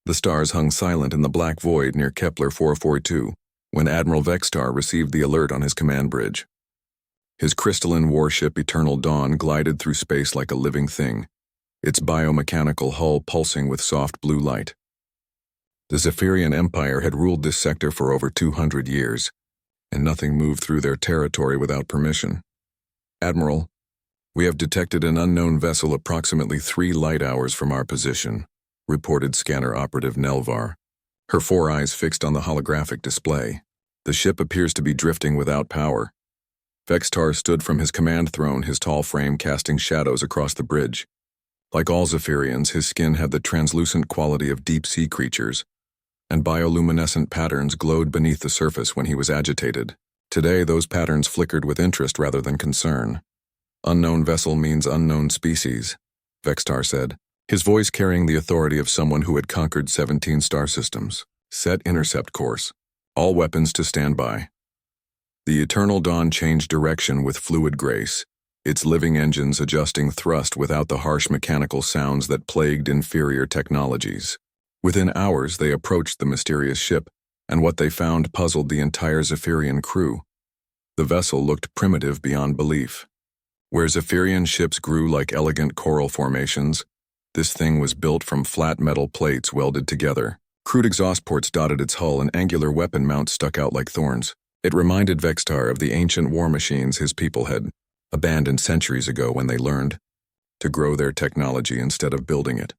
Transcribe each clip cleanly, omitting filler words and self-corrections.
The stars hung silent in the black void near Kepler 442 when Admiral Vextar received the alert on his command bridge. His crystalline warship Eternal Dawn glided through space like a living thing, its biomechanical hull pulsing with soft blue light. The Zephyrian Empire had ruled this sector for over 200 years, and nothing moved through their territory without permission. "Admiral, we have detected an unknown vessel approximately 3 light hours from our position," reported scanner operative Nelvar, her 4 eyes fixed on the holographic display. "The ship appears to be drifting without power." Vextar stood from his command throne, his tall frame casting shadows across the bridge. Like all Zephyrians, his skin had the translucent quality of deep-sea creatures, and bioluminescent patterns glowed beneath the surface when he was agitated. Today, those patterns flickered with interest rather than concern. "Unknown vessel means unknown species," Vextar said, his voice carrying the authority of someone who had conquered 17 star systems. "Set intercept course. All weapons to stand by." The Eternal Dawn changed direction with fluid grace, its living engines adjusting thrust without the harsh mechanical sounds that plagued inferior technologies. Within hours, they approached the mysterious ship, and what they found puzzled the entire Zephyrian crew. The vessel looked primitive beyond belief. Where Zephyrian ships grew like elegant coral formations, this thing was built from flat metal plates welded together. Crude exhaust ports dotted its hull and angular weapon mounts stuck out like thorns. It reminded Vextar of the ancient war machines his people had abandoned centuries ago when they learned to grow their technology instead of building it.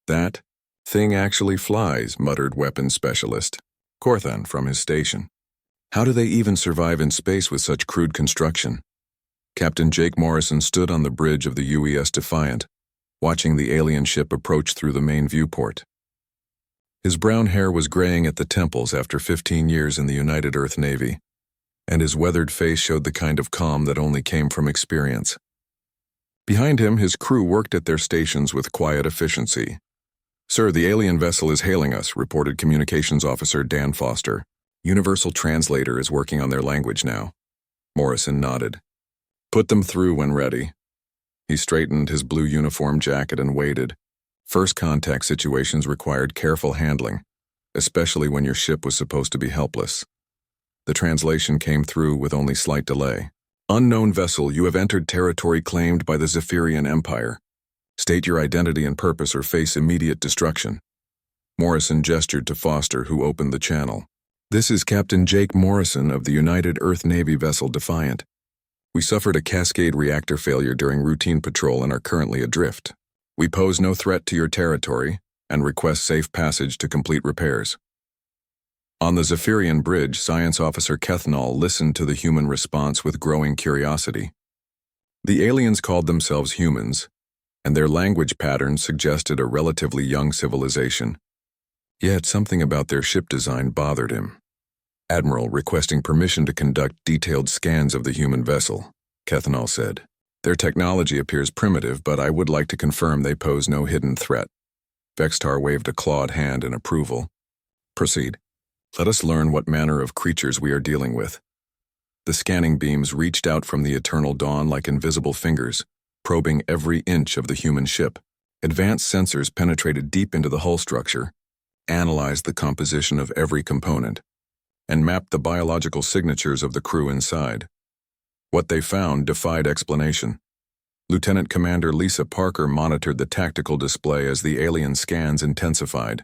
"That thing actually flies," muttered weapons specialist Corthan from his station. "How do they even survive in space with such crude construction?" Captain Jake Morrison stood on the bridge of the UES Defiant, watching the alien ship approach through the main viewport. His brown hair was graying at the temples after 15 years in the United Earth Navy, and his weathered face showed the kind of calm that only came from experience. Behind him, his crew worked at their stations with quiet efficiency. "Sir, the alien vessel is hailing us," reported Communications Officer Dan Foster. "Universal Translator is working on their language now." Morrison nodded. "Put them through when ready." He straightened his blue uniform jacket and waited. First contact situations required careful handling, especially when your ship was supposed to be helpless. The translation came through with only slight delay. "Unknown vessel, you have entered territory claimed by the Zephyrian Empire. State your identity and purpose or face immediate destruction." Morrison gestured to Foster, who opened the channel. "This is Captain Jake Morrison of the United Earth Navy vessel Defiant. We suffered a cascade reactor failure during routine patrol and are currently adrift. We pose no threat to your territory and request safe passage to complete repairs." On the Zephyrian bridge, Science Officer Kethnal listened to the human response with growing curiosity. The aliens called themselves humans, and their language patterns suggested a relatively young civilization. Yet something about their ship design bothered him. "Admiral, requesting permission to conduct detailed scans of the human vessel," Kethnal said. "Their technology appears primitive, but I would like to confirm they pose no hidden threat." Vextar waved a clawed hand in approval. "Proceed. Let us learn what manner of creatures we are dealing with." The scanning beams reached out from the Eternal Dawn like invisible fingers, probing every inch of the human ship. Advanced sensors penetrated deep into the hull structure, analyzed the composition of every component, and mapped the biological signatures of the crew inside. What they found defied explanation. Lieutenant Commander Lisa Parker monitored the tactical display as the alien scans intensified.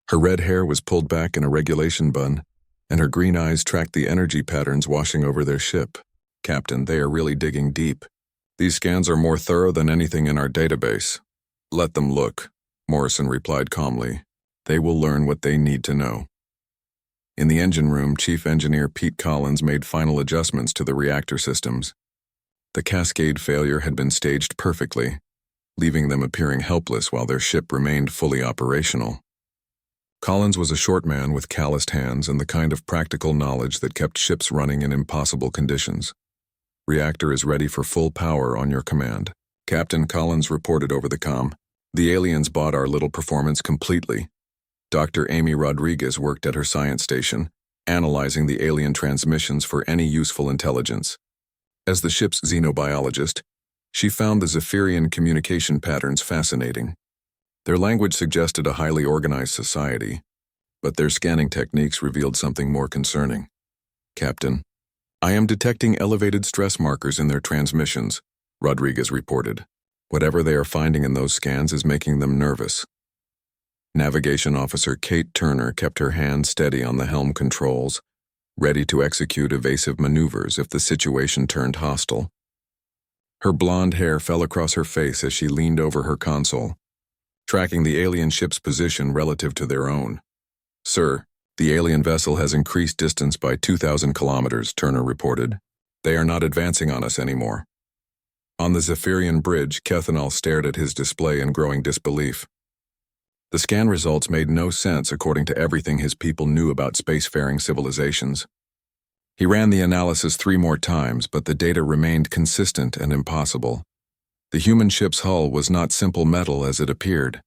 Her red hair was pulled back in a regulation bun, and her green eyes tracked the energy patterns washing over their ship. "Captain, they are really digging deep. These scans are more thorough than anything in our database." "Let them look," Morrison replied calmly. "They will learn what they need to know." In the engine room, Chief Engineer Pete Collins made final adjustments to the reactor systems. The cascade failure had been staged perfectly, leaving them appearing helpless while their ship remained fully operational. Collins was a short man with calloused hands and the kind of practical knowledge that kept ships running in impossible conditions. "Reactor is ready for full power on your command," Captain Collins reported over the comm. "The aliens bought our little performance completely." Dr. Amy Rodriguez worked at her science station, analyzing the alien transmissions for any useful intelligence. As the ship's xenobiologist, she found the Zephyrian communication patterns fascinating. Their language suggested a highly organized society, but their scanning techniques revealed something more concerning. "Captain, I am detecting elevated stress markers in their transmissions," Rodriguez reported. "Whatever they are finding in those scans is making them nervous." Navigation Officer Kate Turner kept her hand steady on the helm controls, ready to execute evasive maneuvers if the situation turned hostile. Her blonde hair fell across her face as she leaned over her console, tracking the alien ship's position relative to their own. "Sir, the alien vessel has increased distance by 2,000 kilometers, Turner reported. "They are not advancing on us anymore." On the Zephyrian bridge, Kethanol stared at his display in growing disbelief. The scan results made no sense according to everything his people knew about spacefaring civilizations. He ran the analysis 3 more times, but the data remained consistent and impossible. The human ship's hull was not simple metal as it appeared.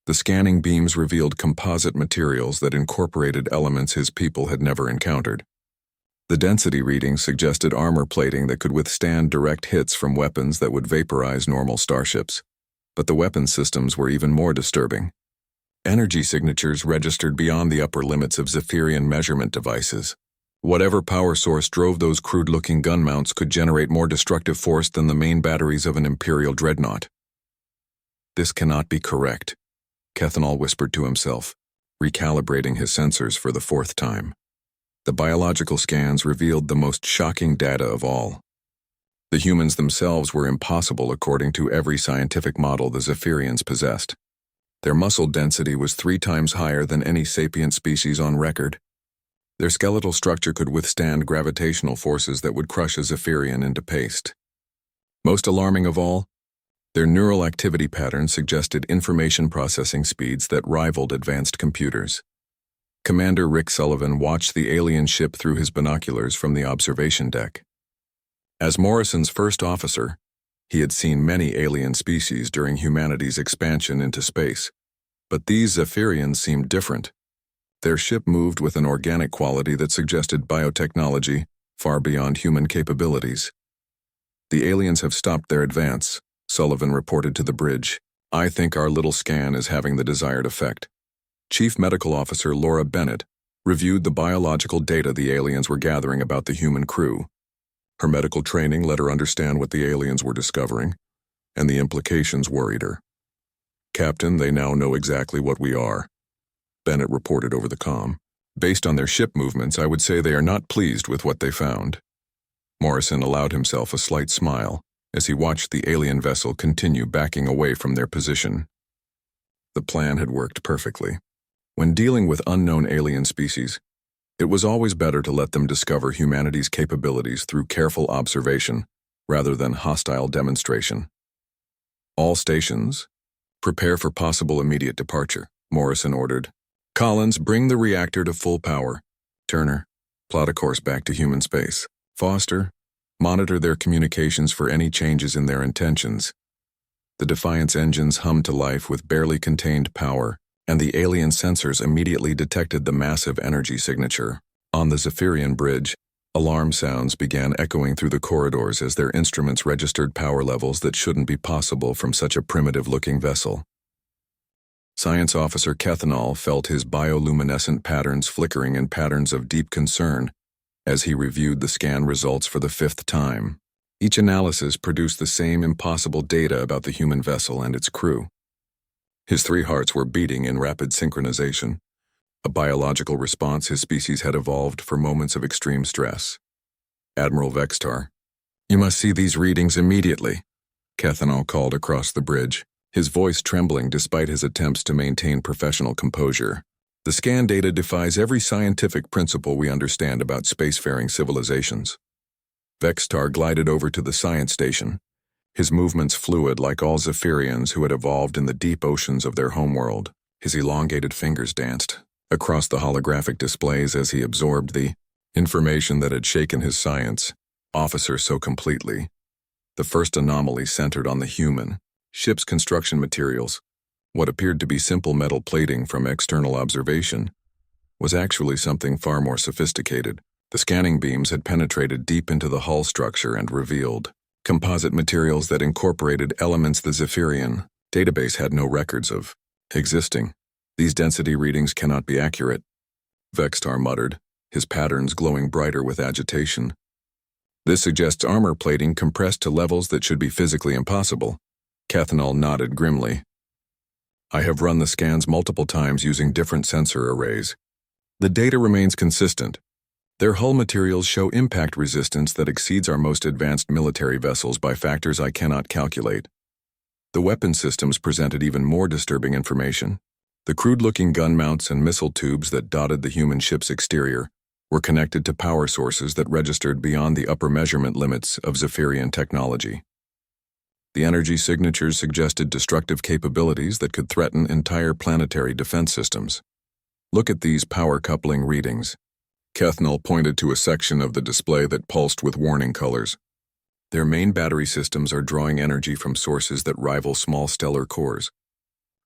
The scanning beams revealed composite materials that incorporated elements his people had never encountered. The density readings suggested armor plating that could withstand direct hits from weapons that would vaporize normal starships. But the weapon systems were even more disturbing. Energy signatures registered beyond the upper limits of Zephyrian measurement devices. Whatever power source drove those crude-looking gun mounts could generate more destructive force than the main batteries of an Imperial dreadnought. "This cannot be correct," Kethanol whispered to himself, recalibrating his sensors for the 4th time. The biological scans revealed the most shocking data of all. The humans themselves were impossible according to every scientific model the Zephyrians possessed. Their muscle density was 3 times higher than any sapient species on record. Their skeletal structure could withstand gravitational forces that would crush a Zephyrian into paste. Most alarming of all, their neural activity patterns suggested information processing speeds that rivaled advanced computers. Commander Rick Sullivan watched the alien ship through his binoculars from the observation deck. As Morrison's first officer, he had seen many alien species during humanity's expansion into space, but these Zephyrians seemed different. Their ship moved with an organic quality that suggested biotechnology far beyond human capabilities. "The aliens have stopped their advance," Sullivan reported to the bridge. "I think our little scan is having the desired effect." Chief Medical Officer Laura Bennett reviewed the biological data the aliens were gathering about the human crew. Her medical training let her understand what the aliens were discovering, and the implications worried her. "Captain, they now know exactly what we are," Bennett reported over the comm. "Based on their ship movements, I would say they are not pleased with what they found." Morrison allowed himself a slight smile as he watched the alien vessel continue backing away from their position. The plan had worked perfectly. When dealing with unknown alien species, it was always better to let them discover humanity's capabilities through careful observation rather than hostile demonstration. "All stations, prepare for possible immediate departure," Morrison ordered. "Collins, bring the reactor to full power. Turner, plot a course back to human space. Foster, monitor their communications for any changes in their intentions." The Defiance engines hummed to life with barely contained power, and the alien sensors immediately detected the massive energy signature. On the Zephyrian bridge, alarm sounds began echoing through the corridors as their instruments registered power levels that shouldn't be possible from such a primitive-looking vessel. Science Officer Kethanol felt his bioluminescent patterns flickering in patterns of deep concern as he reviewed the scan results for the 5th time. Each analysis produced the same impossible data about the human vessel and its crew. His 3 hearts were beating in rapid synchronization, a biological response his species had evolved for moments of extreme stress. "Admiral Vextar, you must see these readings immediately," Kethanol called across the bridge, his voice trembling despite his attempts to maintain professional composure. "The scan data defies every scientific principle we understand about spacefaring civilizations." Vextar glided over to the science station, his movements fluid like all Zephyrians who had evolved in the deep oceans of their homeworld. His elongated fingers danced across the holographic displays as he absorbed the information that had shaken his science officer so completely. The first anomaly centered on the human ship's construction materials. What appeared to be simple metal plating from external observation was actually something far more sophisticated. The scanning beams had penetrated deep into the hull structure and revealed composite materials that incorporated elements the Zephyrian database had no records of existing. These density readings cannot be accurate, Vextar muttered, his patterns glowing brighter with agitation. This suggests armor plating compressed to levels that should be physically impossible. Cathanal nodded grimly. I have run the scans multiple times using different sensor arrays. The data remains consistent. Their hull materials show impact resistance that exceeds our most advanced military vessels by factors I cannot calculate. The weapon systems presented even more disturbing information. The crude-looking gun mounts and missile tubes that dotted the human ship's exterior were connected to power sources that registered beyond the upper measurement limits of Zephyrian technology. The energy signatures suggested destructive capabilities that could threaten entire planetary defense systems. Look at these power coupling readings. Kethnal pointed to a section of the display that pulsed with warning colors. Their main battery systems are drawing energy from sources that rival small stellar cores.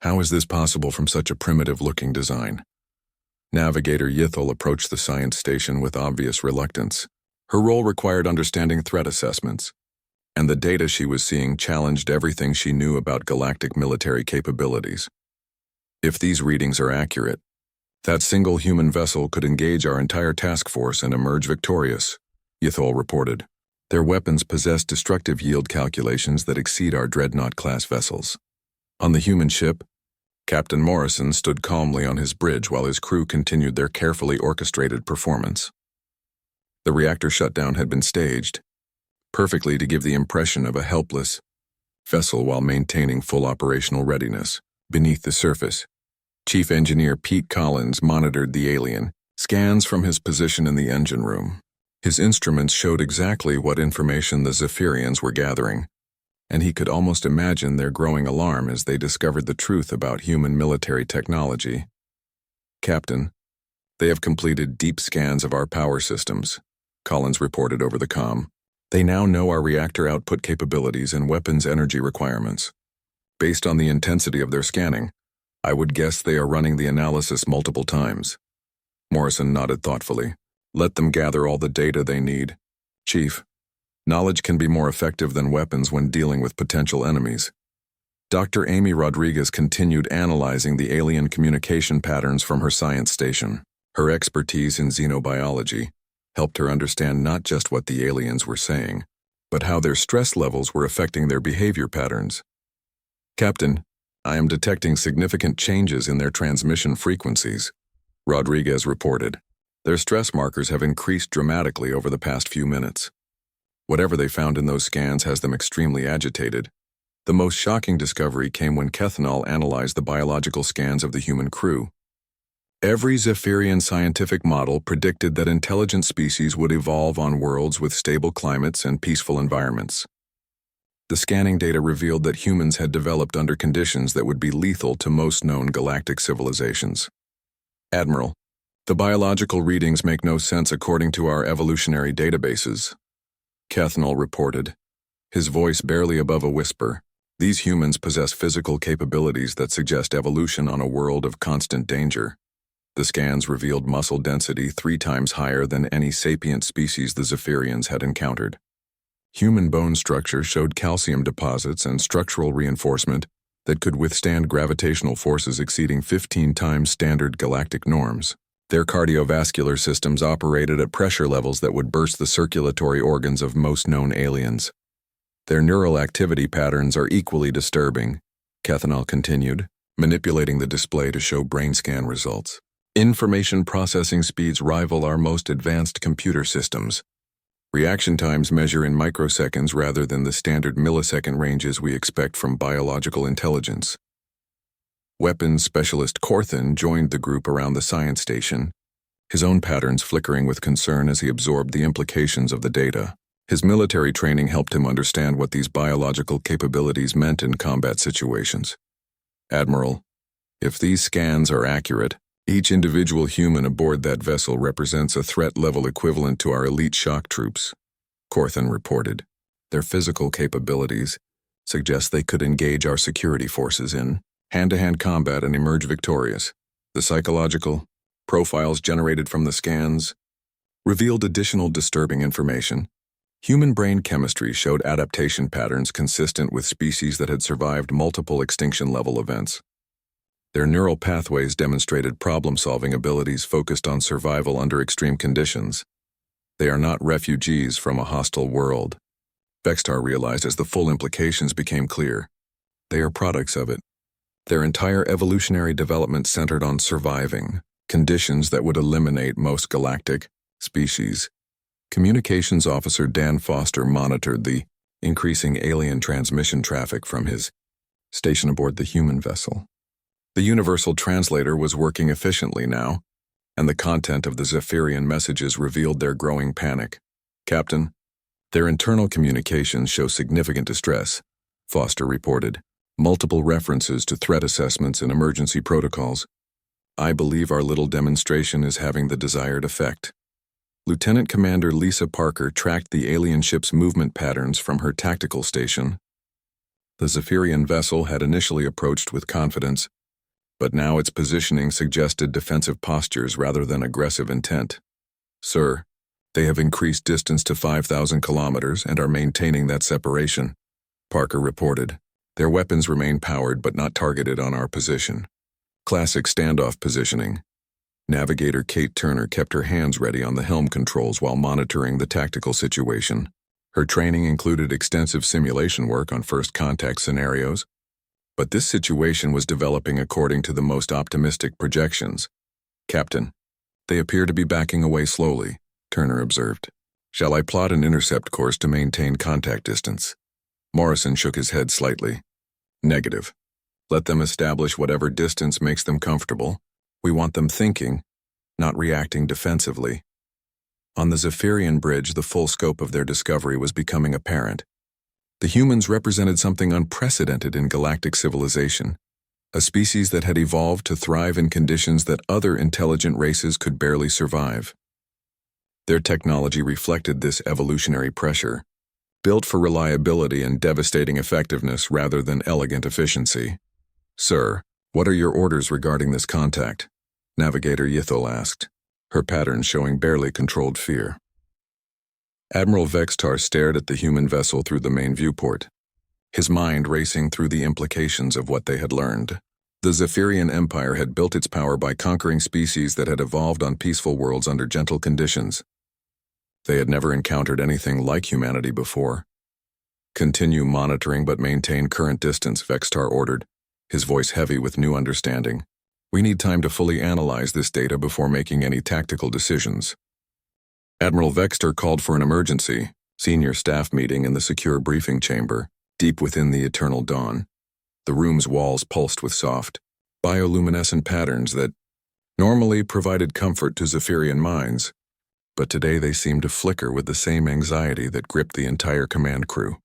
How is this possible from such a primitive-looking design? Navigator Yithel approached the science station with obvious reluctance. Her role required understanding threat assessments, and the data she was seeing challenged everything she knew about galactic military capabilities. If these readings are accurate, that single human vessel could engage our entire task force and emerge victorious, Yithel reported. Their weapons possess destructive yield calculations that exceed our Dreadnought-class vessels. On the human ship, Captain Morrison stood calmly on his bridge while his crew continued their carefully orchestrated performance. The reactor shutdown had been staged, perfectly to give the impression of a helpless vessel while maintaining full operational readiness. Beneath the surface, Chief Engineer Pete Collins monitored the alien, scans from his position in the engine room. His instruments showed exactly what information the Zephyrians were gathering, and he could almost imagine their growing alarm as they discovered the truth about human military technology. Captain, they have completed deep scans of our power systems, Collins reported over the comm. They now know our reactor output capabilities and weapons energy requirements. Based on the intensity of their scanning, I would guess they are running the analysis multiple times. Morrison nodded thoughtfully. Let them gather all the data they need. Chief, knowledge can be more effective than weapons when dealing with potential enemies. Dr. Amy Rodriguez continued analyzing the alien communication patterns from her science station. Her expertise in xenobiology helped her understand not just what the aliens were saying, but how their stress levels were affecting their behavior patterns. Captain, I am detecting significant changes in their transmission frequencies, Rodriguez reported. Their stress markers have increased dramatically over the past few minutes. Whatever they found in those scans has them extremely agitated. The most shocking discovery came when Kethanal analyzed the biological scans of the human crew. Every Zephyrian scientific model predicted that intelligent species would evolve on worlds with stable climates and peaceful environments. The scanning data revealed that humans had developed under conditions that would be lethal to most known galactic civilizations. Admiral, the biological readings make no sense according to our evolutionary databases, Kethanal reported, his voice barely above a whisper. These humans possess physical capabilities that suggest evolution on a world of constant danger. The scans revealed muscle density 3 times higher than any sapient species the Zephyrians had encountered. Human bone structure showed calcium deposits and structural reinforcement that could withstand gravitational forces exceeding 15 times standard galactic norms. Their cardiovascular systems operated at pressure levels that would burst the circulatory organs of most known aliens. Their neural activity patterns are equally disturbing, Kethanal continued, manipulating the display to show brain scan results. Information processing speeds rival our most advanced computer systems. Reaction times measure in microseconds rather than the standard millisecond ranges we expect from biological intelligence. Weapons specialist Corthan joined the group around the science station, his own patterns flickering with concern as he absorbed the implications of the data. His military training helped him understand what these biological capabilities meant in combat situations. Admiral, if these scans are accurate, each individual human aboard that vessel represents a threat level equivalent to our elite shock troops, Corthan reported. Their physical capabilities suggest they could engage our security forces in hand-to-hand combat and emerge victorious. The psychological profiles generated from the scans revealed additional disturbing information. Human brain chemistry showed adaptation patterns consistent with species that had survived multiple extinction-level events. Their neural pathways demonstrated problem-solving abilities focused on survival under extreme conditions. They are not refugees from a hostile world. Vextar realized as the full implications became clear. They are products of it. Their entire evolutionary development centered on surviving conditions that would eliminate most galactic species. Communications Officer Dan Foster monitored the increasing alien transmission traffic from his station aboard the human vessel. The universal translator was working efficiently now, and the content of the Zephyrian messages revealed their growing panic. "Captain, their internal communications show significant distress," Foster reported. "Multiple references to threat assessments and emergency protocols. I believe our little demonstration is having the desired effect." Lieutenant Commander Lisa Parker tracked the alien ship's movement patterns from her tactical station. The Zephyrian vessel had initially approached with confidence, but now its positioning suggested defensive postures rather than aggressive intent. "Sir, they have increased distance to 5,000 kilometers and are maintaining that separation," Parker reported. "Their weapons remain powered but not targeted on our position. Classic standoff positioning." Navigator Kate Turner kept her hands ready on the helm controls while monitoring the tactical situation. Her training included extensive simulation work on first contact scenarios, but this situation was developing according to the most optimistic projections. "Captain, they appear to be backing away slowly," Turner observed. "Shall I plot an intercept course to maintain contact distance?" Morrison shook his head slightly. "Negative. Let them establish whatever distance makes them comfortable. We want them thinking, not reacting defensively." On the Zephyrian bridge, the full scope of their discovery was becoming apparent. The humans represented something unprecedented in galactic civilization, a species that had evolved to thrive in conditions that other intelligent races could barely survive. Their technology reflected this evolutionary pressure, built for reliability and devastating effectiveness rather than elegant efficiency. "Sir, what are your orders regarding this contact?" Navigator Yithel asked, her patterns showing barely controlled fear. Admiral Vextar stared at the human vessel through the main viewport, his mind racing through the implications of what they had learned. The Zephyrian Empire had built its power by conquering species that had evolved on peaceful worlds under gentle conditions. They had never encountered anything like humanity before. "Continue monitoring but maintain current distance," Vextar ordered, his voice heavy with new understanding. "We need time to fully analyze this data before making any tactical decisions." Admiral Vextar called for an emergency senior staff meeting in the secure briefing chamber, deep within the eternal dawn. The room's walls pulsed with soft, bioluminescent patterns that normally provided comfort to Zephyrian minds, but today they seemed to flicker with the same anxiety that gripped the entire command crew.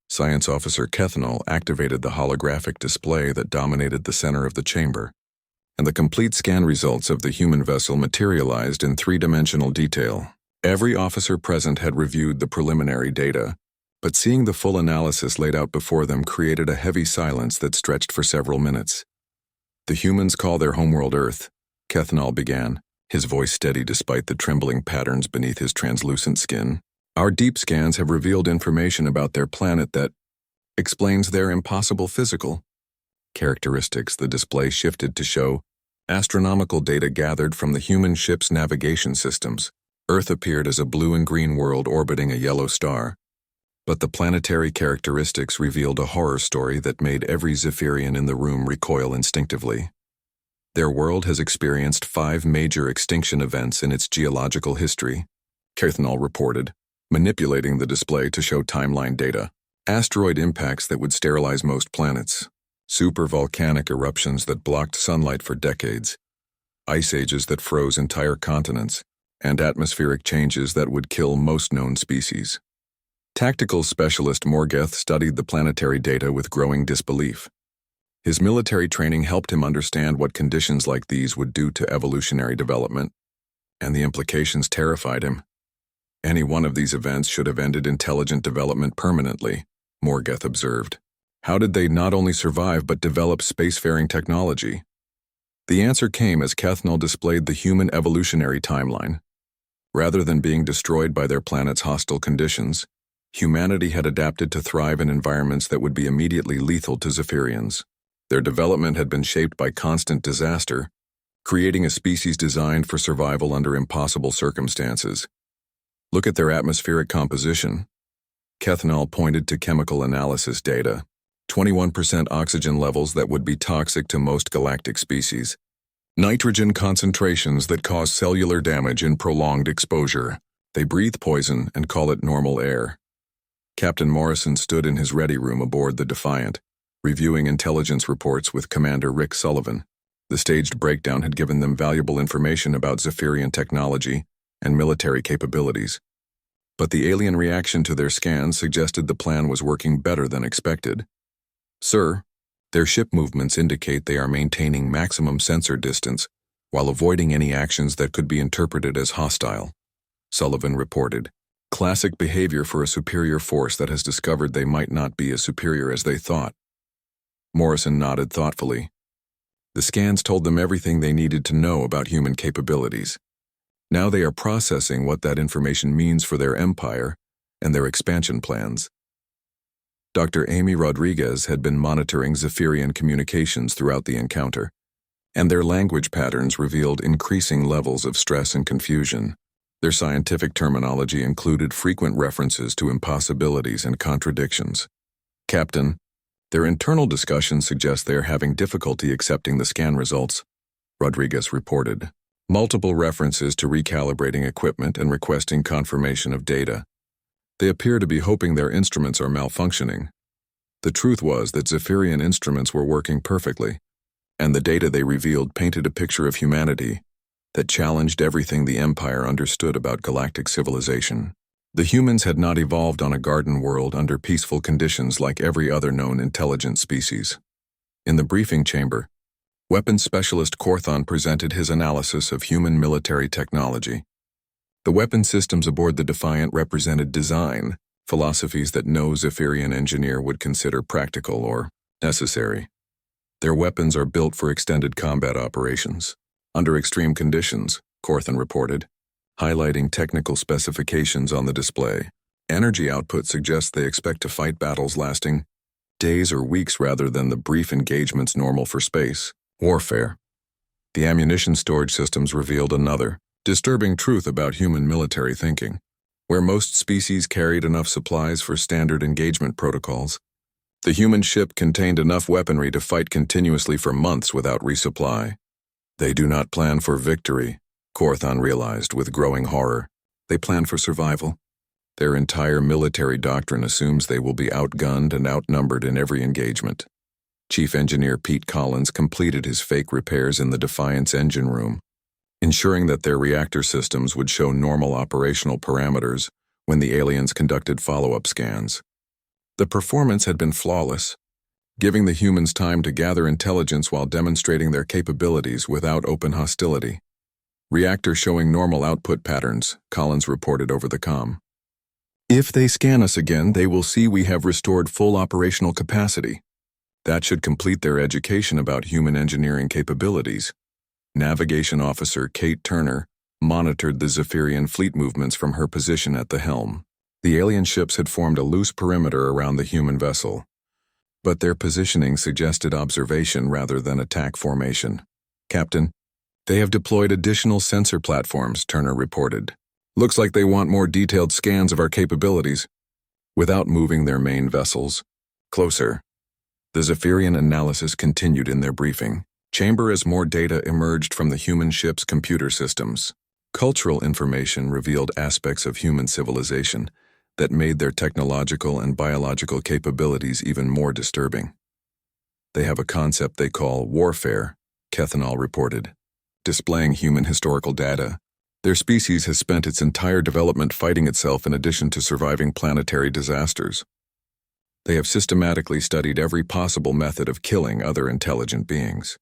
Science Officer Kethnal activated the holographic display that dominated the center of the chamber, and the complete scan results of the human vessel materialized in three-dimensional detail. Every officer present had reviewed the preliminary data, but seeing the full analysis laid out before them created a heavy silence that stretched for several minutes. "The humans call their homeworld Earth," Kethnal began, his voice steady despite the trembling patterns beneath his translucent skin. "Our deep scans have revealed information about their planet that explains their impossible physical characteristics." The display shifted to show astronomical data gathered from the human ship's navigation systems. Earth appeared as a blue and green world orbiting a yellow star, but the planetary characteristics revealed a horror story that made every Zephyrian in the room recoil instinctively. "Their world has experienced 5 major extinction events in its geological history," Kethnal reported, manipulating the display to show timeline data. "Asteroid impacts that would sterilize most planets, supervolcanic eruptions that blocked sunlight for decades, ice ages that froze entire continents, and atmospheric changes that would kill most known species." Tactical specialist Morgeth studied the planetary data with growing disbelief. His military training helped him understand what conditions like these would do to evolutionary development, and the implications terrified him. Any one of these events should have ended intelligent development permanently, Morgeth observed. How did they not only survive but develop spacefaring technology? The answer came as Kethnal displayed the human evolutionary timeline. Rather than being destroyed by their planet's hostile conditions, humanity had adapted to thrive in environments that would be immediately lethal to Zephyrians. Their development had been shaped by constant disaster, creating a species designed for survival under impossible circumstances. Look at their atmospheric composition. Kethanol pointed to chemical analysis data. 21% oxygen levels that would be toxic to most galactic species. Nitrogen concentrations that cause cellular damage in prolonged exposure. They breathe poison and call it normal air. Captain Morrison stood in his ready room aboard the Defiant, reviewing intelligence reports with Commander Rick Sullivan. The staged breakdown had given them valuable information about Zephyrian technology and military capabilities. But the alien reaction to their scans suggested the plan was working better than expected. Sir, their ship movements indicate they are maintaining maximum sensor distance while avoiding any actions that could be interpreted as hostile, Sullivan reported. Classic behavior for a superior force that has discovered they might not be as superior as they thought. Morrison nodded thoughtfully. The scans told them everything they needed to know about human capabilities. Now they are processing what that information means for their empire and their expansion plans. Dr. Amy Rodriguez had been monitoring Zephyrian communications throughout the encounter, and their language patterns revealed increasing levels of stress and confusion. Their scientific terminology included frequent references to impossibilities and contradictions. Captain, their internal discussions suggest they are having difficulty accepting the scan results, Rodriguez reported. Multiple references to recalibrating equipment and requesting confirmation of data. They appear to be hoping their instruments are malfunctioning. The truth was that Zephyrian instruments were working perfectly, and the data they revealed painted a picture of humanity that challenged everything the Empire understood about galactic civilization. The humans had not evolved on a garden world under peaceful conditions like every other known intelligent species. In the briefing chamber, weapons specialist Corthon presented his analysis of human military technology. The weapon systems aboard the Defiant represented design, philosophies that no Zephyrian engineer would consider practical or necessary. Their weapons are built for extended combat operations, under extreme conditions, Corthon reported, highlighting technical specifications on the display. Energy output suggests they expect to fight battles lasting days or weeks rather than the brief engagements normal for space warfare. The ammunition storage systems revealed another disturbing truth about human military thinking. Where most species carried enough supplies for standard engagement protocols, the human ship contained enough weaponry to fight continuously for months without resupply. They do not plan for victory, Corthon realized with growing horror. They plan for survival. Their entire military doctrine assumes they will be outgunned and outnumbered in every engagement. Chief Engineer Pete Collins completed his fake repairs in the Defiant's engine room, ensuring that their reactor systems would show normal operational parameters when the aliens conducted follow-up scans. The performance had been flawless, giving the humans time to gather intelligence while demonstrating their capabilities without open hostility. Reactor showing normal output patterns, Collins reported over the comm. If they scan us again, they will see we have restored full operational capacity. That should complete their education about human engineering capabilities. Navigation Officer Kate Turner monitored the Zephyrian fleet movements from her position at the helm. The alien ships had formed a loose perimeter around the human vessel, but their positioning suggested observation rather than attack formation. Captain, they have deployed additional sensor platforms, Turner reported. Looks like they want more detailed scans of our capabilities, without moving their main vessels closer. The Zephyrian analysis continued in their briefing chamber as more data emerged from the human ship's computer systems. Cultural information revealed aspects of human civilization that made their technological and biological capabilities even more disturbing. They have a concept they call warfare, Kethanol reported, displaying human historical data. Their species has spent its entire development fighting itself in addition to surviving planetary disasters. They have systematically studied every possible method of killing other intelligent beings.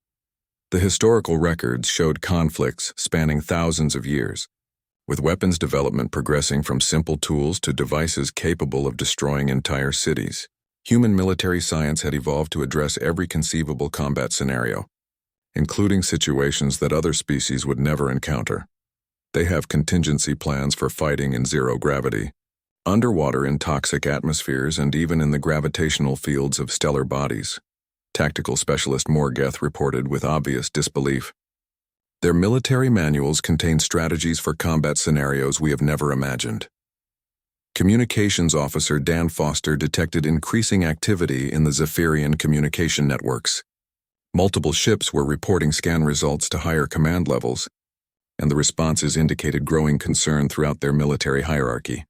The historical records showed conflicts spanning thousands of years, with weapons development progressing from simple tools to devices capable of destroying entire cities. Human military science had evolved to address every conceivable combat scenario, including situations that other species would never encounter. They have contingency plans for fighting in zero gravity, underwater in toxic atmospheres, and even in the gravitational fields of stellar bodies. Tactical Specialist Morgeth reported with obvious disbelief. Their military manuals contain strategies for combat scenarios we have never imagined. Communications Officer Dan Foster detected increasing activity in the Zephyrian communication networks. Multiple ships were reporting scan results to higher command levels, and the responses indicated growing concern throughout their military hierarchy.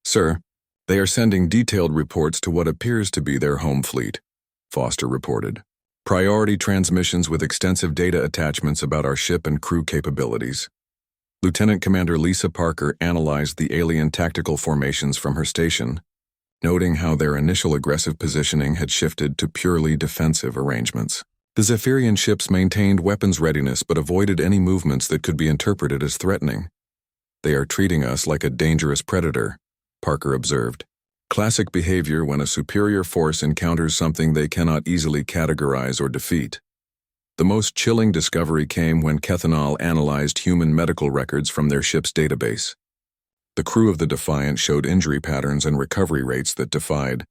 Sir, they are sending detailed reports to what appears to be their home fleet, Foster reported. Priority transmissions with extensive data attachments about our ship and crew capabilities. Lieutenant Commander Lisa Parker analyzed the alien tactical formations from her station, noting how their initial aggressive positioning had shifted to purely defensive arrangements. The Zephyrian ships maintained weapons readiness but avoided any movements that could be interpreted as threatening. They are treating us like a dangerous predator, Parker observed. Classic behavior when a superior force encounters something they cannot easily categorize or defeat. The most chilling discovery came when Kethanol analyzed human medical records from their ship's database. The crew of the Defiant showed injury patterns and recovery rates that defied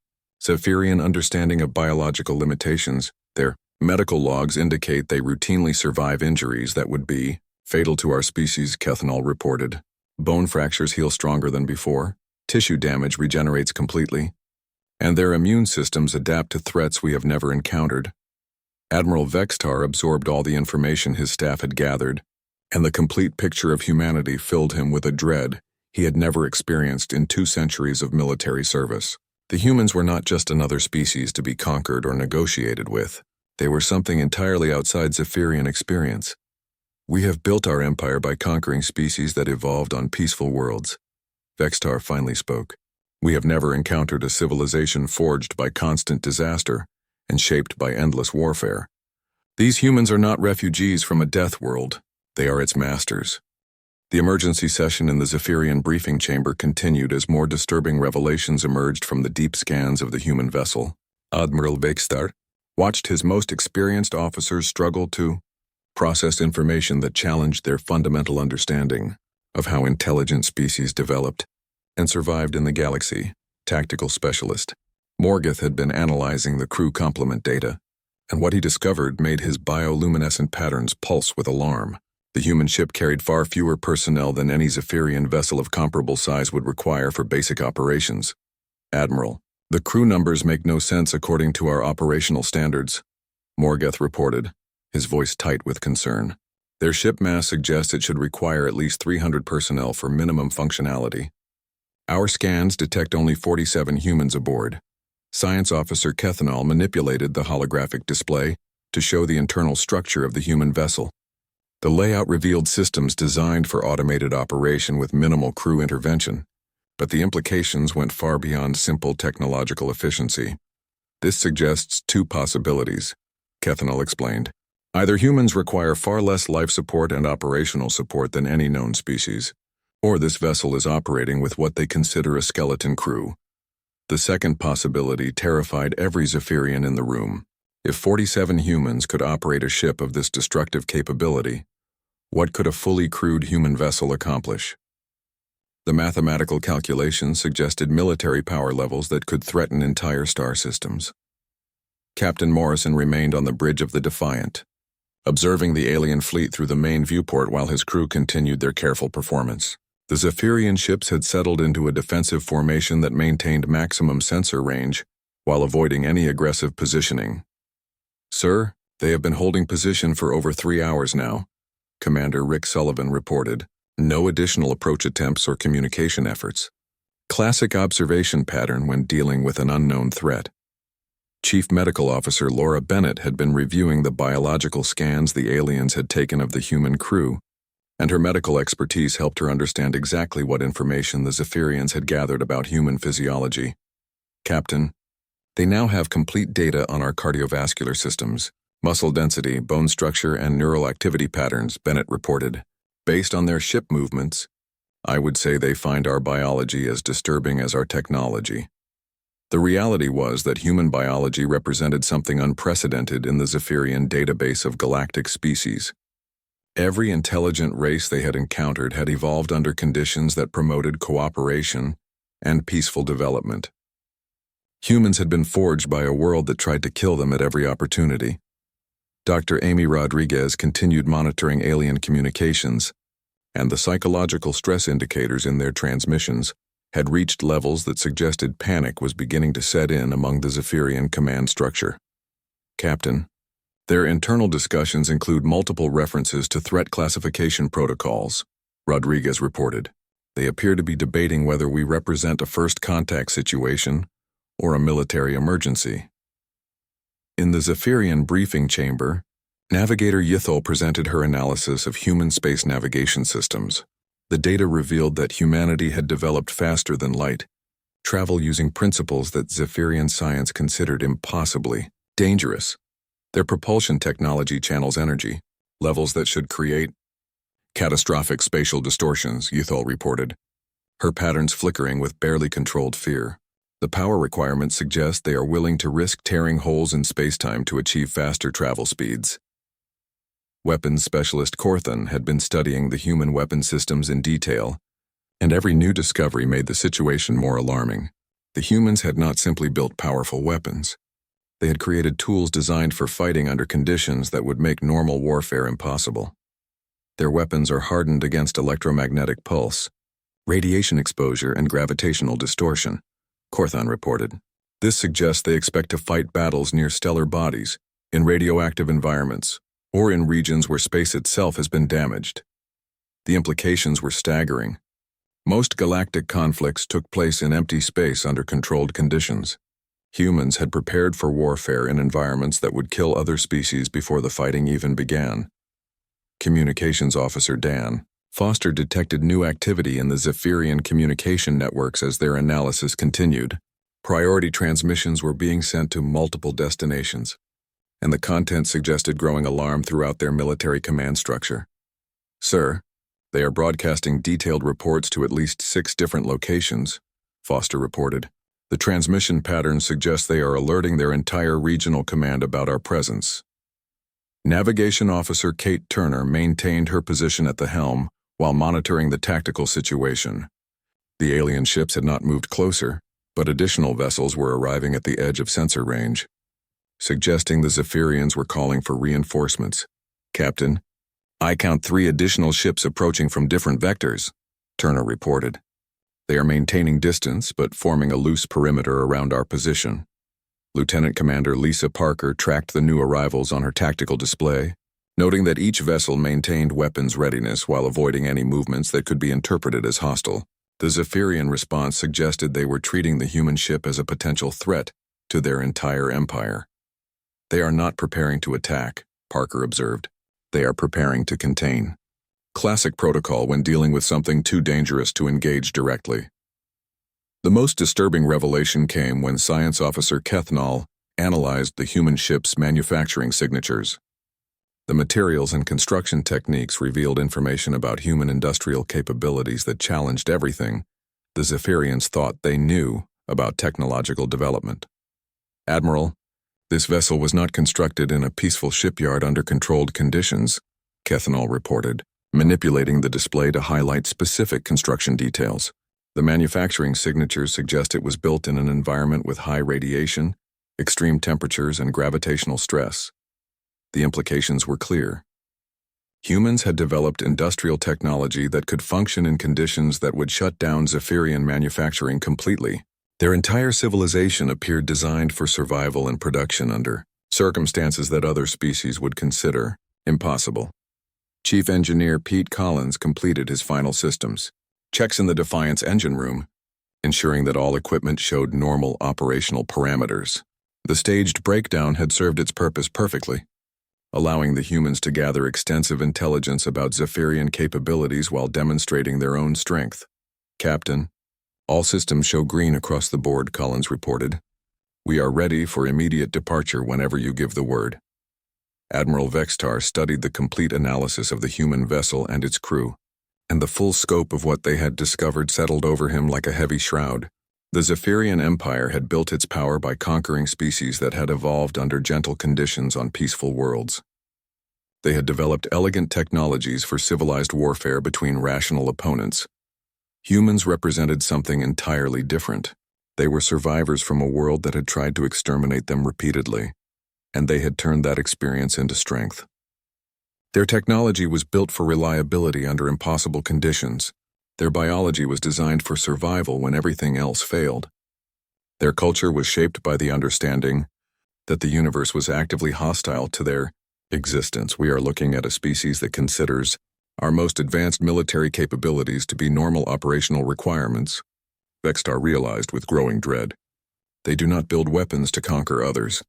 Zephyrian understanding of biological limitations. Their medical logs indicate they routinely survive injuries that would be fatal to our species, Kethanol reported. Bone fractures heal stronger than before, tissue damage regenerates completely, and their immune systems adapt to threats we have never encountered. Admiral Vextar absorbed all the information his staff had gathered, and the complete picture of humanity filled him with a dread he had never experienced in 2 centuries of military service. The humans were not just another species to be conquered or negotiated with. They were something entirely outside Zephyrian experience. We have built our empire by conquering species that evolved on peaceful worlds. Vextar finally spoke. We have never encountered a civilization forged by constant disaster and shaped by endless warfare. These humans are not refugees from a death world. They are its masters. The emergency session in the Zephyrian briefing chamber continued as more disturbing revelations emerged from the deep scans of the human vessel. Admiral Vextar watched his most experienced officers struggle to process information that challenged their fundamental understanding of how intelligent species developed and survived in the galaxy. Tactical Specialist Morgeth had been analyzing the crew complement data, and what he discovered made his bioluminescent patterns pulse with alarm. The human ship carried far fewer personnel than any Zephyrian vessel of comparable size would require for basic operations. Admiral, the crew numbers make no sense according to our operational standards, Morgeth reported, his voice tight with concern. Their ship mass suggests it should require at least 300 personnel for minimum functionality. Our scans detect only 47 humans aboard. Science Officer Kethanol manipulated the holographic display to show the internal structure of the human vessel. The layout revealed systems designed for automated operation with minimal crew intervention, but the implications went far beyond simple technological efficiency. This suggests 2 possibilities, Kethanol explained. Either humans require far less life support and operational support than any known species, or this vessel is operating with what they consider a skeleton crew. The second possibility terrified every Zephyrian in the room. If 47 humans could operate a ship of this destructive capability, what could a fully crewed human vessel accomplish? The mathematical calculations suggested military power levels that could threaten entire star systems. Captain Morrison remained on the bridge of the Defiant, observing the alien fleet through the main viewport while his crew continued their careful performance. The Zephyrian ships had settled into a defensive formation that maintained maximum sensor range while avoiding any aggressive positioning. Sir, they have been holding position for over 3 hours now, Commander Rick Sullivan reported. No additional approach attempts or communication efforts. Classic observation pattern when dealing with an unknown threat. Chief Medical Officer Laura Bennett had been reviewing the biological scans the aliens had taken of the human crew, and her medical expertise helped her understand exactly what information the Zephyrians had gathered about human physiology. Captain, they now have complete data on our cardiovascular systems, muscle density, bone structure, and neural activity patterns, Bennett reported. Based on their ship movements, I would say they find our biology as disturbing as our technology. The reality was that human biology represented something unprecedented in the Zephyrian database of galactic species. Every intelligent race they had encountered had evolved under conditions that promoted cooperation and peaceful development. Humans had been forged by a world that tried to kill them at every opportunity. Dr. Amy Rodriguez continued monitoring alien communications, and the psychological stress indicators in their transmissions had reached levels that suggested panic was beginning to set in among the Zephyrian command structure. Captain, their internal discussions include multiple references to threat classification protocols, Rodriguez reported. They appear to be debating whether we represent a first contact situation or a military emergency. In the Zephyrian briefing chamber, Navigator Yithol presented her analysis of human space navigation systems. The data revealed that humanity had developed faster than light, travel using principles that Zephyrian science considered impossibly dangerous. Their propulsion technology channels energy, levels that should create catastrophic spatial distortions, Yithol reported, her patterns flickering with barely controlled fear. The power requirements suggest they are willing to risk tearing holes in spacetime to achieve faster travel speeds. Weapons specialist Corthan had been studying the human weapon systems in detail, and every new discovery made the situation more alarming. The humans had not simply built powerful weapons. They had created tools designed for fighting under conditions that would make normal warfare impossible. Their weapons are hardened against electromagnetic pulse, radiation exposure, and gravitational distortion, Corthan reported. This suggests they expect to fight battles near stellar bodies, in radioactive environments, or in regions where space itself has been damaged. The implications were staggering. Most galactic conflicts took place in empty space under controlled conditions. Humans had prepared for warfare in environments that would kill other species before the fighting even began. Communications Officer Dan Foster detected new activity in the Zephyrian communication networks as their analysis continued. Priority transmissions were being sent to multiple destinations, and the content suggested growing alarm throughout their military command structure. Sir, they are broadcasting detailed reports to at least 6 different locations, Foster reported. The transmission patterns suggest they are alerting their entire regional command about our presence. Navigation Officer Kate Turner maintained her position at the helm while monitoring the tactical situation. The alien ships had not moved closer, but additional vessels were arriving at the edge of sensor range, suggesting the Zephyrians were calling for reinforcements. Captain, I count 3 additional ships approaching from different vectors, Turner reported. They are maintaining distance but forming a loose perimeter around our position. Lieutenant Commander Lisa Parker tracked the new arrivals on her tactical display, noting that each vessel maintained weapons readiness while avoiding any movements that could be interpreted as hostile. The Zephyrian response suggested they were treating the human ship as a potential threat to their entire empire. They are not preparing to attack, Parker observed. They are preparing to contain. Classic protocol when dealing with something too dangerous to engage directly. The most disturbing revelation came when Science Officer Kethnal analyzed the human ship's manufacturing signatures. The materials and construction techniques revealed information about human industrial capabilities that challenged everything the Zephyrians thought they knew about technological development. Admiral, this vessel was not constructed in a peaceful shipyard under controlled conditions, Kethnal reported, manipulating the display to highlight specific construction details. The manufacturing signatures suggest it was built in an environment with high radiation, extreme temperatures, and gravitational stress. The implications were clear. Humans had developed industrial technology that could function in conditions that would shut down Zephyrian manufacturing completely. Their entire civilization appeared designed for survival and production under circumstances that other species would consider impossible. Chief Engineer Pete Collins completed his final systems checks in the Defiance engine room, ensuring that all equipment showed normal operational parameters. The staged breakdown had served its purpose perfectly, allowing the humans to gather extensive intelligence about Zephyrian capabilities while demonstrating their own strength. Captain, all systems show green across the board, Collins reported. We are ready for immediate departure whenever you give the word. Admiral Vextar studied the complete analysis of the human vessel and its crew, and the full scope of what they had discovered settled over him like a heavy shroud. The Zephyrian Empire had built its power by conquering species that had evolved under gentle conditions on peaceful worlds. They had developed elegant technologies for civilized warfare between rational opponents. Humans represented something entirely different. They were survivors from a world that had tried to exterminate them repeatedly, and they had turned that experience into strength. Their technology was built for reliability under impossible conditions. Their biology was designed for survival when everything else failed. Their culture was shaped by the understanding that the universe was actively hostile to their existence. We are looking at a species that considers our most advanced military capabilities to be normal operational requirements, Vextar realized with growing dread. They do not build weapons to conquer others.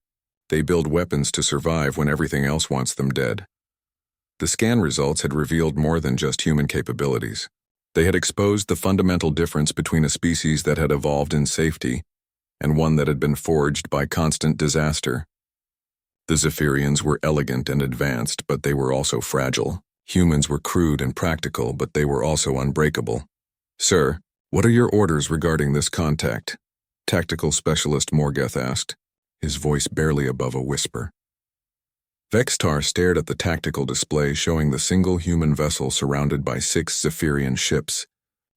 They build weapons to survive when everything else wants them dead. The scan results had revealed more than just human capabilities. They had exposed the fundamental difference between a species that had evolved in safety and one that had been forged by constant disaster. The Zephyrians were elegant and advanced, but they were also fragile. Humans were crude and practical, but they were also unbreakable. "Sir, what are your orders regarding this contact?" Tactical Specialist Morgeth asked, his voice barely above a whisper. Vextar stared at the tactical display showing the single human vessel surrounded by 6 Zephyrian ships,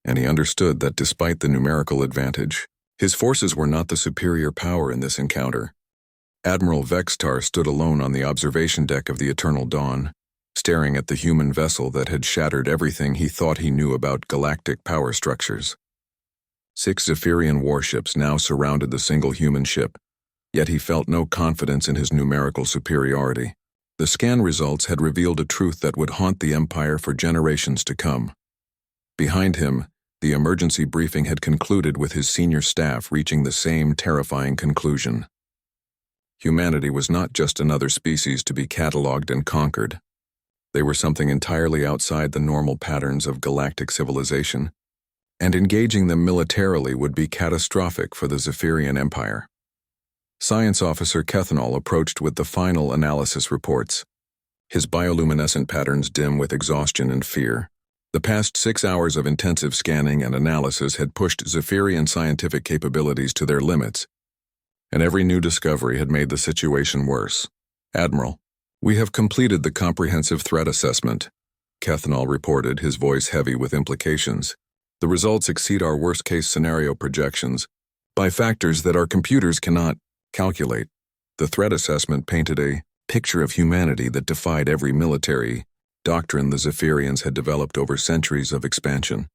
and he understood that despite the numerical advantage, his forces were not the superior power in this encounter. Admiral Vextar stood alone on the observation deck of the Eternal Dawn, staring at the human vessel that had shattered everything he thought he knew about galactic power structures. 6 Zephyrian warships now surrounded the single human ship, yet he felt no confidence in his numerical superiority. The scan results had revealed a truth that would haunt the Empire for generations to come. Behind him, the emergency briefing had concluded with his senior staff reaching the same terrifying conclusion. Humanity was not just another species to be catalogued and conquered. They were something entirely outside the normal patterns of galactic civilization, and engaging them militarily would be catastrophic for the Zephyrian Empire. Science Officer Kethanol approached with the final analysis reports, his bioluminescent patterns dim with exhaustion and fear. The past 6 hours of intensive scanning and analysis had pushed Zephyrian scientific capabilities to their limits, and every new discovery had made the situation worse. "Admiral, we have completed the comprehensive threat assessment," Kethanol reported, his voice heavy with implications. "The results exceed our worst-case scenario projections by factors that our computers cannot calculate." The threat assessment painted a picture of humanity that defied every military doctrine the Zephyrians had developed over centuries of expansion.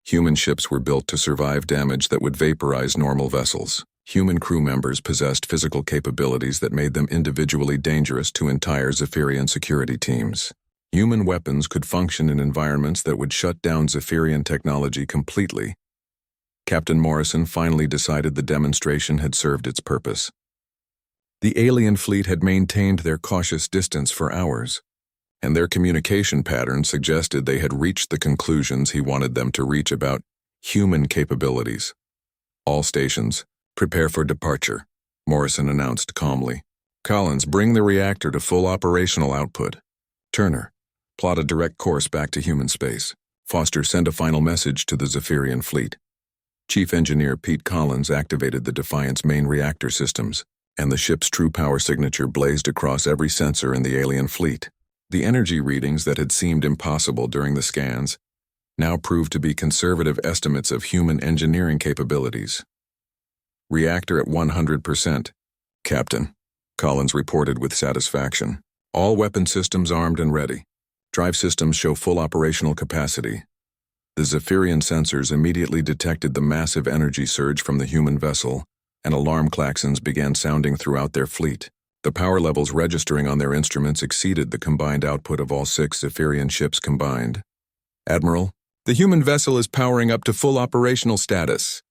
Human ships were built to survive damage that would vaporize normal vessels. Human crew members possessed physical capabilities that made them individually dangerous to entire Zephyrian security teams. Human weapons could function in environments that would shut down Zephyrian technology completely. Captain Morrison finally decided the demonstration had served its purpose. The alien fleet had maintained their cautious distance for hours, and their communication patterns suggested they had reached the conclusions he wanted them to reach about human capabilities. "All stations, prepare for departure," Morrison announced calmly. "Collins, bring the reactor to full operational output. Turner, plot a direct course back to human space. Foster, send a final message to the Zephyrian fleet." Chief Engineer Pete Collins activated the Defiant's main reactor systems, and the ship's true power signature blazed across every sensor in the alien fleet. The energy readings that had seemed impossible during the scans now proved to be conservative estimates of human engineering capabilities. "Reactor at 100%, Captain," Collins reported with satisfaction. "All weapon systems armed and ready. Drive systems show full operational capacity." The Zephyrian sensors immediately detected the massive energy surge from the human vessel, and alarm klaxons began sounding throughout their fleet. The power levels registering on their instruments exceeded the combined output of all 6 Zephyrian ships combined. "Admiral, the human vessel is powering up to full operational status,"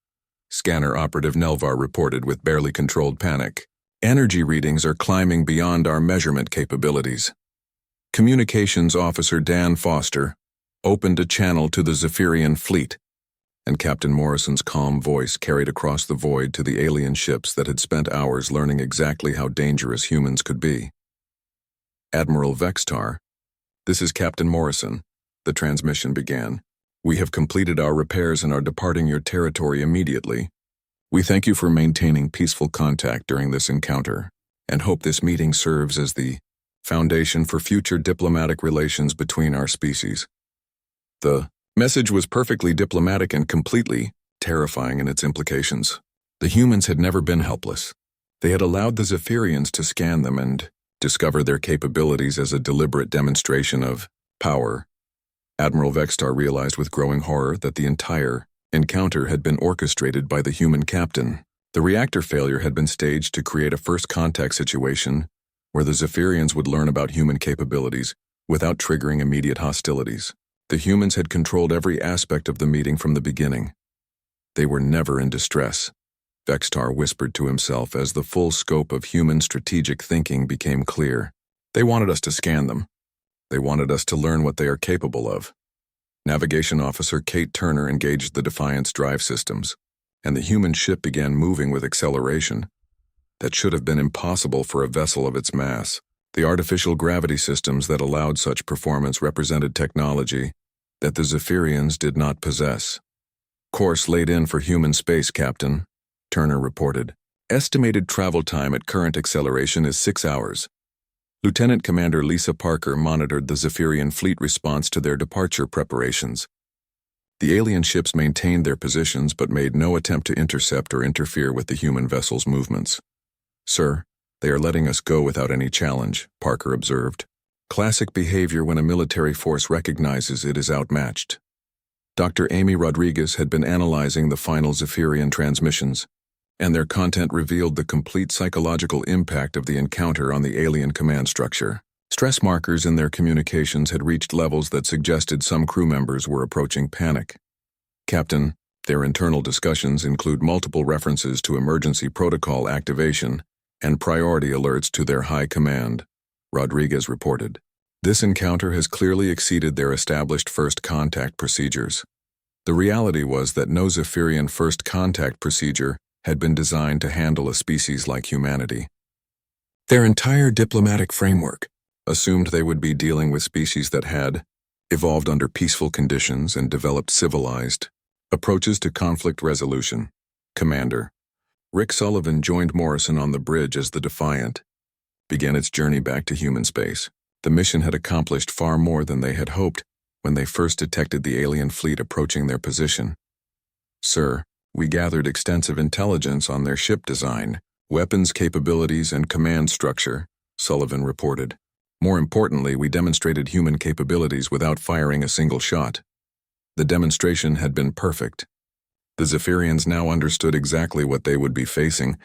Scanner Operative Nelvar reported with barely controlled panic. "Energy readings are climbing beyond our measurement capabilities." Communications Officer Dan Foster opened a channel to the Zephyrian fleet, and Captain Morrison's calm voice carried across the void to the alien ships that had spent hours learning exactly how dangerous humans could be. "Admiral Vextar, this is Captain Morrison," the transmission began. "We have completed our repairs and are departing your territory immediately. We thank you for maintaining peaceful contact during this encounter, and hope this meeting serves as the foundation for future diplomatic relations between our species. The message was perfectly diplomatic and completely terrifying in its implications. The humans had never been helpless. They had allowed the Zephyrians to scan them and discover their capabilities as a deliberate demonstration of power. Admiral Vextar realized with growing horror that the entire encounter had been orchestrated by the human captain. The reactor failure had been staged to create a first contact situation where the Zephyrians would learn about human capabilities without triggering immediate hostilities. The humans had controlled every aspect of the meeting from the beginning. They were never in distress, Vextar whispered to himself as the full scope of human strategic thinking became clear. They wanted us to scan them. They wanted us to learn what they are capable of. Navigation Officer Kate Turner engaged the Defiant's drive systems, and the human ship began moving with acceleration that should have been impossible for a vessel of its mass. The artificial gravity systems that allowed such performance represented technology that the Zephyrians did not possess. Course laid in for human space, Captain, Turner reported. Estimated travel time at current acceleration is 6 hours. Lieutenant Commander Lisa Parker monitored the Zephyrian fleet response to their departure preparations. The alien ships maintained their positions but made no attempt to intercept or interfere with the human vessel's movements. Sir, they are letting us go without any challenge, Parker observed. Classic behavior when a military force recognizes it is outmatched. Dr. Amy Rodriguez had been analyzing the final Zephyrian transmissions, and their content revealed the complete psychological impact of the encounter on the alien command structure. Stress markers in their communications had reached levels that suggested some crew members were approaching panic. Captain, their internal discussions include multiple references to emergency protocol activation and priority alerts to their high command, Rodriguez reported. This encounter has clearly exceeded their established first contact procedures. The reality was that no Zephyrian first contact procedure had been designed to handle a species like humanity. Their entire diplomatic framework assumed they would be dealing with species that had evolved under peaceful conditions and developed civilized approaches to conflict resolution. Commander Rick Sullivan joined Morrison on the bridge as the Defiant began its journey back to human space. The mission had accomplished far more than they had hoped when they first detected the alien fleet approaching their position. Sir, we gathered extensive intelligence on their ship design, weapons capabilities, and command structure, Sullivan reported. More importantly, we demonstrated human capabilities without firing a single shot. The demonstration had been perfect. The Zephyrians now understood exactly what they would be facing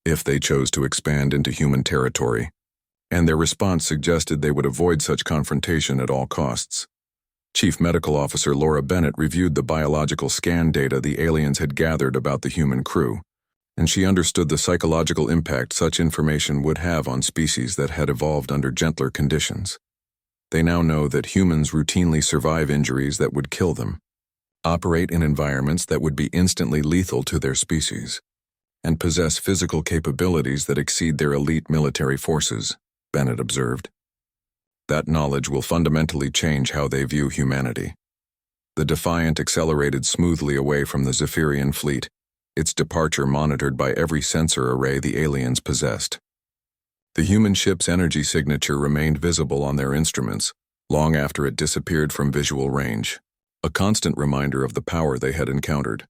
if they chose to expand into human territory, and their response suggested they would avoid such confrontation at all costs. Chief Medical Officer Laura Bennett reviewed the biological scan data the aliens had gathered about the human crew, and she understood the psychological impact such information would have on species that had evolved under gentler conditions. They now know that humans routinely survive injuries that would kill them, operate in environments that would be instantly lethal to their species, and possess physical capabilities that exceed their elite military forces, Bennett observed. That knowledge will fundamentally change how they view humanity. The Defiant accelerated smoothly away from the Zephyrian fleet, its departure monitored by every sensor array the aliens possessed. The human ship's energy signature remained visible on their instruments long after it disappeared from visual range, a constant reminder of the power they had encountered.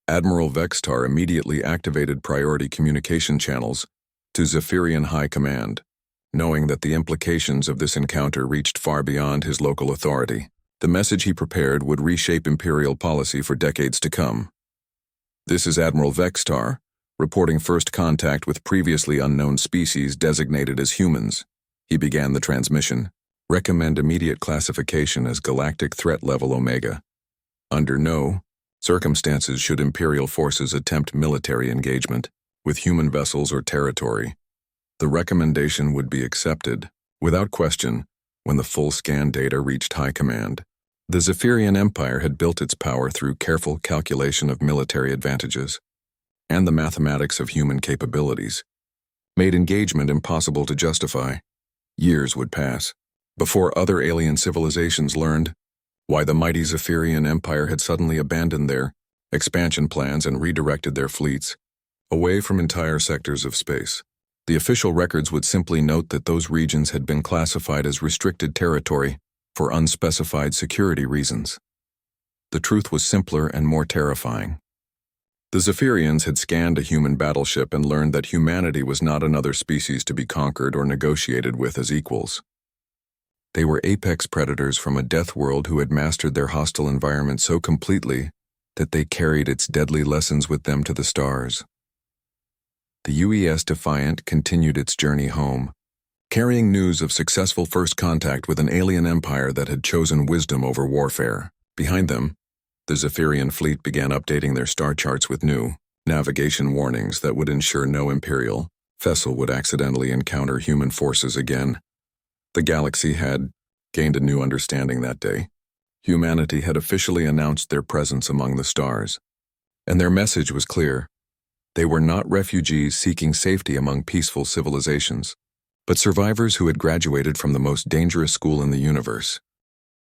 Admiral Vextar immediately activated priority communication channels to Zephyrian High Command, knowing that the implications of this encounter reached far beyond his local authority. The message he prepared would reshape Imperial policy for decades to come. This is Admiral Vextar, reporting first contact with previously unknown species designated as humans. He began the transmission. Recommend immediate classification as Galactic Threat Level Omega. Under no circumstances should Imperial forces attempt military engagement with human vessels or territory. The recommendation would be accepted, without question, when the full scan data reached High Command. The Zephyrian Empire had built its power through careful calculation of military advantages and the mathematics of human capabilities, made engagement impossible to justify. Years would pass before other alien civilizations learned why the mighty Zephyrian Empire had suddenly abandoned their expansion plans and redirected their fleets away from entire sectors of space. The official records would simply note that those regions had been classified as restricted territory for unspecified security reasons. The truth was simpler and more terrifying. The Zephyrians had scanned a human battleship and learned that humanity was not another species to be conquered or negotiated with as equals. They were apex predators from a death world who had mastered their hostile environment so completely that they carried its deadly lessons with them to the stars. The UES Defiant continued its journey home, carrying news of successful first contact with an alien empire that had chosen wisdom over warfare. Behind them, the Zephyrian fleet began updating their star charts with new navigation warnings that would ensure no Imperial vessel would accidentally encounter human forces again. The galaxy had gained a new understanding that day. Humanity had officially announced their presence among the stars, and their message was clear. They were not refugees seeking safety among peaceful civilizations, but survivors who had graduated from the most dangerous school in the universe.